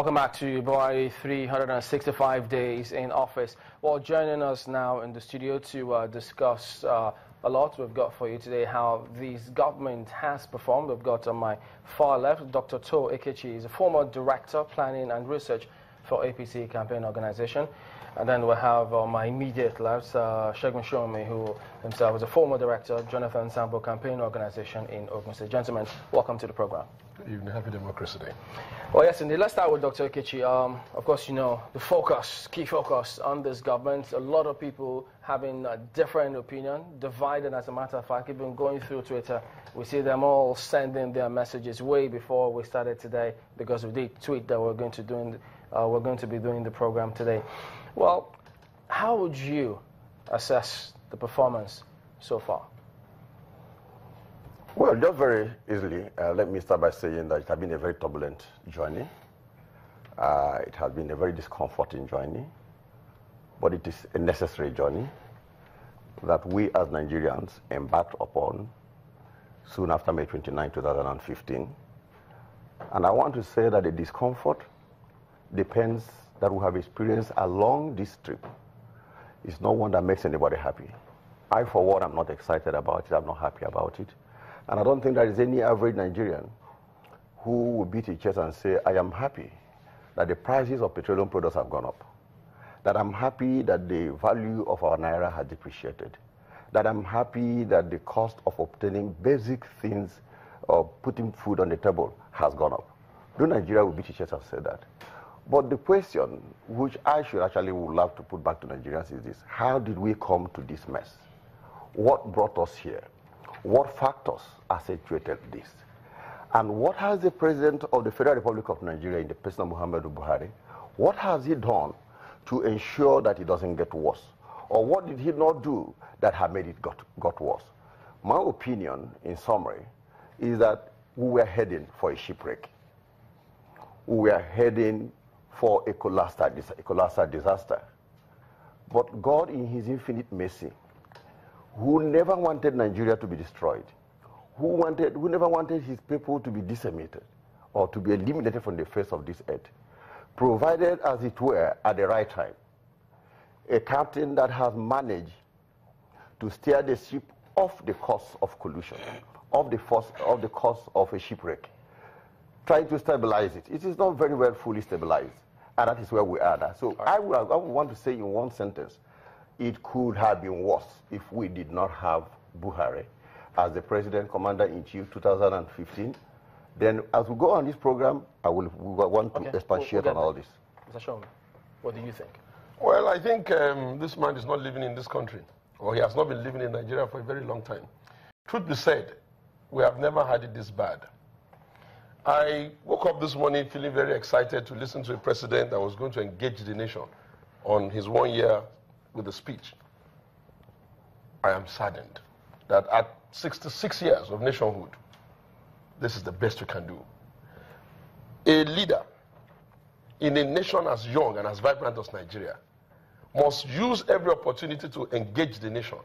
Welcome back to Buhari 365 days in office. Well, joining us now in the studio to discuss a lot we've got for you today, how this government has performed. We've got on my far left, Dr. To Ekechi is a former Director, Planning and Research for APC Campaign Organization. And then we have on my immediate left, Segun Shomi, who himself is a former Director, Jonathan Sambo Campaign Organization in Ogun State. Gentlemen, welcome to the program. Good evening. Happy Democracy Day. Well, yes, indeed. Let's start with Dr. Ekechi. Of course, you know, the key focus on this government, a lot of people having a different opinion, divided as a matter of fact. Even going through Twitter, we see them all sending their messages way before we started today because of the tweet that we're going to be doing the program today. Well, how would you assess the performance so far? Well, just very easily, let me start by saying that it has been a very turbulent journey. It has been a very discomforting journey, but it is a necessary journey that we as Nigerians embarked upon soon after May 29, 2015. And I want to say that the discomfort depends that we have experienced along this trip. It's not one that makes anybody happy. I, for one, am not excited about it. I'm not happy about it. And I don't think there is any average Nigerian who will beat his chest and say, I am happy that the prices of petroleum products have gone up, that I'm happy that the value of our naira has depreciated, that I'm happy that the cost of obtaining basic things or putting food on the table has gone up. No Nigeria will beat his chest and say that. But the question, which I should actually would love to put back to Nigerians, is this: how did we come to this mess? What brought us here? What factors accentuated this? And what has the President of the Federal Republic of Nigeria, in the person of Muhammadu Buhari, what has he done to ensure that it doesn't get worse? Or what did he not do that had made it got worse? My opinion, in summary, is that we were heading for a shipwreck. We were heading for a colossal disaster. But God, in his infinite mercy, who never wanted Nigeria to be destroyed, who never wanted his people to be decimated or to be eliminated from the face of this earth, provided, as it were, at the right time, a captain that has managed to steer the ship off the course of collusion, off the course of a shipwreck, trying to stabilize it. It is not very well fully stabilized, and that is where we are now. So I would want to say in one sentence, it could have been worse if we did not have Buhari as the President Commander-in-Chief 2015. Then as we go on this program, we want to expatiate on all this. Mr. Shomi, what do you think? Well, I think this man is not living in this country, or he has not been living in Nigeria for a very long time. Truth be said, we have never had it this bad. I woke up this morning feeling very excited to listen to a president that was going to engage the nation on his 1 year with a speech. I am saddened that at 66 years of nationhood, this is the best we can do. A leader in a nation as young and as vibrant as Nigeria must use every opportunity to engage the nation,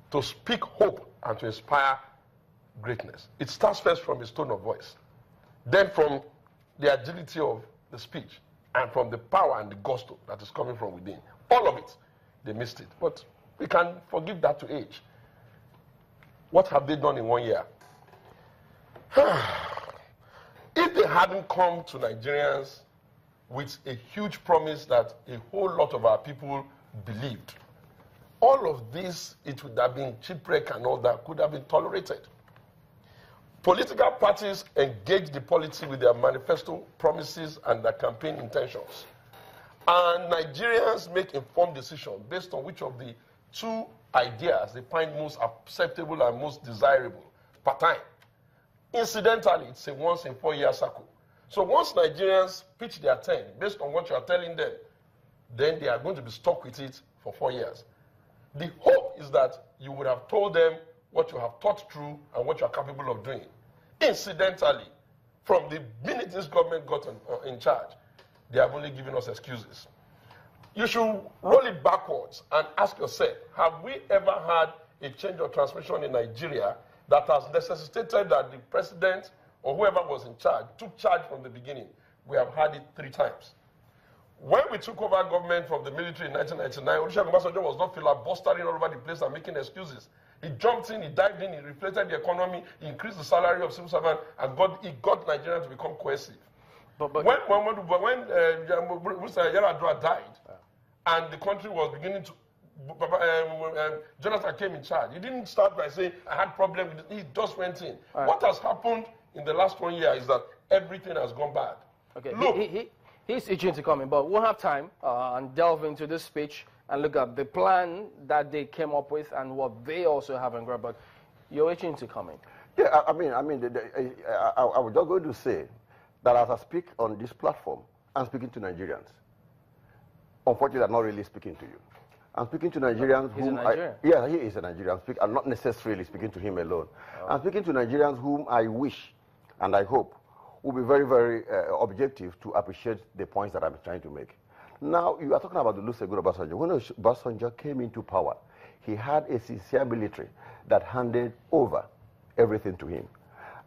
to speak hope and to inspire greatness. It starts first from his tone of voice, then from the agility of the speech, and from the power and the gusto that is coming from within. All of it. They missed it. But we can forgive that to age. What have they done in 1 year? If they hadn't come to Nigerians with a huge promise that a whole lot of our people believed, all of this, it would have been shipwreck and all that could have been tolerated. Political parties engage the polity with their manifesto promises and their campaign intentions. And Nigerians make informed decisions based on which of the two ideas they find most acceptable and most desirable per time. Incidentally, it's a once in 4 year cycle. So once Nigerians pitch their tent based on what you are telling them, then they are going to be stuck with it for 4 years. The hope is that you would have told them what you have thought through and what you are capable of doing. Incidentally, from the minute this government got in charge, they have only given us excuses. You should roll it backwards and ask yourself, have we ever had a change of transmission in Nigeria that has necessitated that the president or whoever was in charge took charge from the beginning we have had it 3 times. When we took over government from the military in 1999, Olusegun Obasanjo was not filibustering all over the place and making excuses. He jumped in, he dived in, he reflated the economy, he increased the salary of civil servants, and he got Nigeria to become cohesive. But when Mr. Yar'Adua died, and the country was beginning to, Jonathan came in charge. He didn't start by saying, I had problems with it. He just went in. Right. What has happened in the last 1 year is that everything has gone bad. Okay. Look, he's itching to come in, but we'll have time and delve into this speech and look at the plan that they came up with and what they also have in grab. But you're itching to come in. Yeah, I was just going to say that as I speak on this platform, I'm speaking to Nigerians. Unfortunately, I'm not really speaking to you. I'm speaking to Nigerians whom he is a Nigerian. I'm not necessarily speaking to him alone. Oh. I'm speaking to Nigerians whom I wish and I hope will be very, very objective to appreciate the points that I'm trying to make. Now, you are talking about the Olusegun Obasanjo. When Obasanjo came into power, he had a sincere military that handed over everything to him.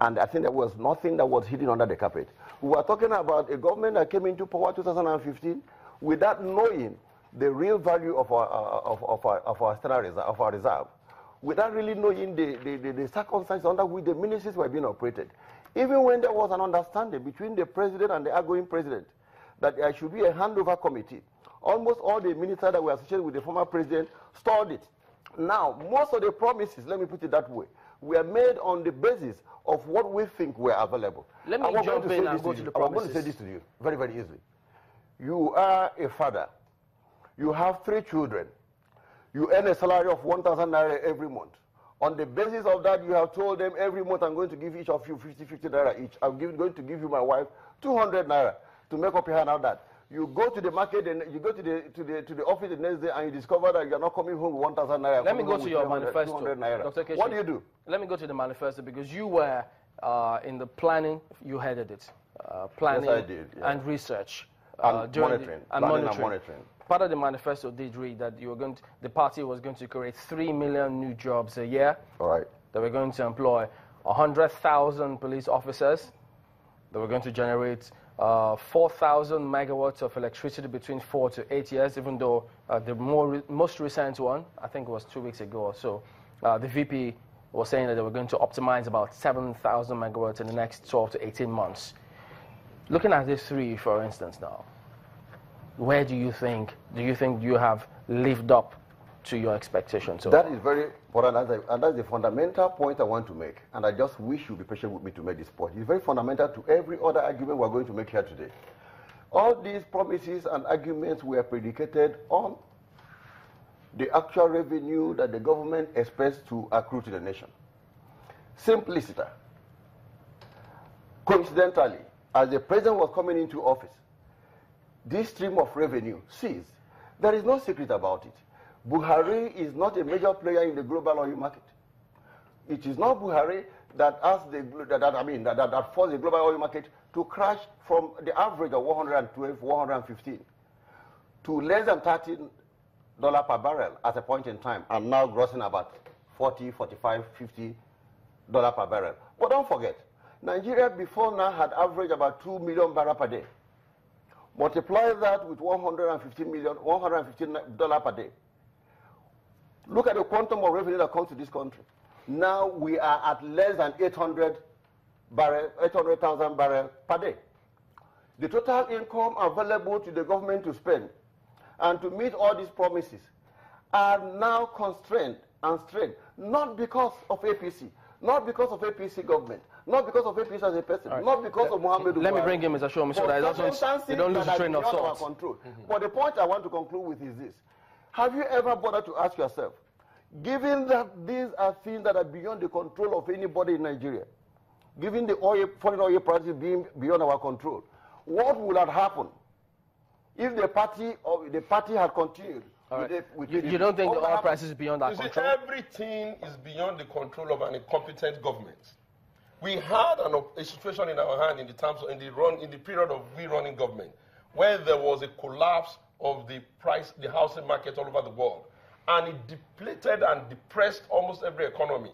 And I think there was nothing that was hidden under the carpet. We were talking about a government that came into power 2015 without knowing the real value of our external reserve, of our reserve, without really knowing the circumstances under which the ministries were being operated. Even when there was an understanding between the president and the outgoing president that there should be a handover committee, almost all the ministers that were associated with the former president stalled it. Now, most of the promises, let me put it that way, were made on the basis of what we think were available. Let me jump in and go to the promises. I'm going to say this to you very, very easily. You are a father. You have 3 children. You earn a salary of 1,000 naira every month. On the basis of that, you have told them every month I'm going to give each of you 50 naira each. I'm going to give you, my wife, 200 naira to make up your hand out that. You go to the market and you go to the office the next day and you discover that you're not coming home with 1,000 naira. Let me go to your manifesto, Dr. Keshi. What do you do? Let me go to the manifesto because you were in the planning, you headed it. Planning yes, I did, yeah. and research. And monitoring. Part of the manifesto did read that the party was going to create 3 million new jobs a year. All right. They were going to employ 100,000 police officers. They were going to generate 4,000 megawatts of electricity between 4 to 8 years, even though the most recent one, I think it was 2 weeks ago or so, the VP was saying that they were going to optimize about 7,000 megawatts in the next 12 to 18 months. Looking at these 3, for instance, now, where do you think you have lived up to your expectations? That is very important, and that's the fundamental point I want to make. And I just wish you'd be patient with me to make this point. It's very fundamental to every other argument we're going to make here today. All these promises and arguments were predicated on the actual revenue that the government expects to accrue to the nation. Simplicity. Coincidentally, as the president was coming into office, this stream of revenue ceased. There is no secret about it. Buhari is not a major player in the global oil market. It is not Buhari that forced the global oil market to crash from the average of 112, 115 to less than $30 per barrel at a point in time, and now grossing about 40, 45, $50 per barrel. But don't forget, Nigeria before now had averaged about 2 million barrels per day. Multiply that with $115 per day. Look at the quantum of revenue that comes to this country. Now we are at less than 800,000 barrels per day. The total income available to the government to spend and to meet all these promises are now constrained and strained, not because of APC, not because of APC government, not because of APC as a person, right, not because of Muhammad Buhari. Let me bring him as a show, so that you don't lose the train of thought. But the point I want to conclude with is this. Have you ever bothered to ask yourself, given that these are things that are beyond the control of anybody in Nigeria, given the foreign oil prices being beyond our control, what would have happened if the party had continued? Right. You don't think the oil prices is beyond our control? Everything is beyond the control of an incompetent government. We had a situation in our hand in the period of we running government, where there was a collapse of the housing market all over the world, and it depleted and depressed almost every economy.